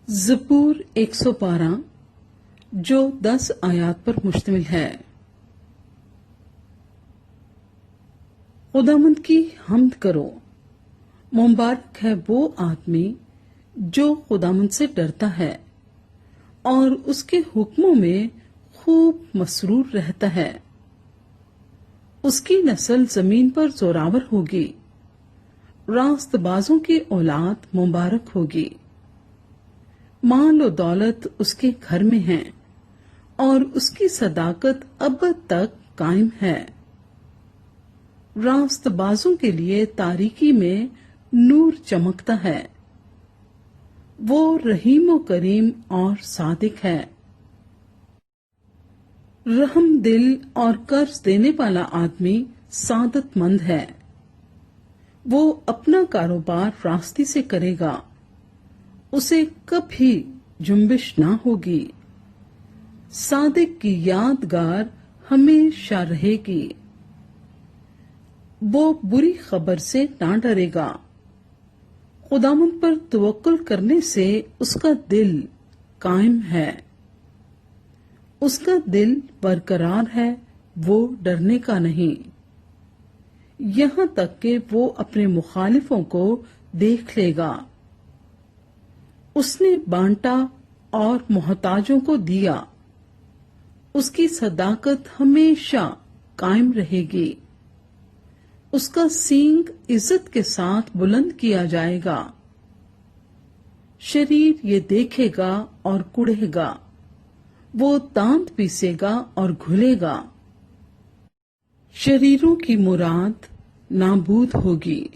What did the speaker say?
زبور 112 جو 10 آیات پر مشتمل ہے۔ خداوند کی حمد کرو، مبارک ہے وہ آدمی جو خداوند سے ڈرتا ہے اور اس کے حکموں میں خوب مسرور رہتا ہے۔ اس کی نسل زمین پر زوراور ہوگی، راست بازوں کی اولاد مبارک ہوگی۔ مال و دولت اس کے گھر میں ہے اور اس کی صداقت ابد تک قائم ہے۔ راست بازوں کے لیے تاریکی میں نور چمکتا ہے۔ وہ رحیم و کریم اور صادق ہے۔ رحم دل اور قرض دینے والا آدمی سعادت مند ہے۔ وہ اپنا کاروبار راستی سے کرے گا، اسے کبھی جنبش نہ ہوگی۔ صادق کی یادگار ہمیشہ رہے گی۔ وہ بری خبر سے نہ ڈرے گا۔ خداوند پر توکل کرنے سے اس کا دل قائم ہے۔ اس کا دل برقرار ہے، وہ ڈرنے کا نہیں، یہاں تک کہ وہ اپنے مخالفوں کو دیکھ لے گا۔ اس نے بانٹا اور محتاجوں کو دیا، اس کی صداقت ہمیشہ قائم رہے گی۔ اس کا سینگ عزت کے ساتھ بلند کیا جائے گا۔ شریر یہ دیکھے گا اور کڑے گا، وہ دانت پیسے گا اور گھلے گا۔ شریروں کی مراد نابود ہوگی۔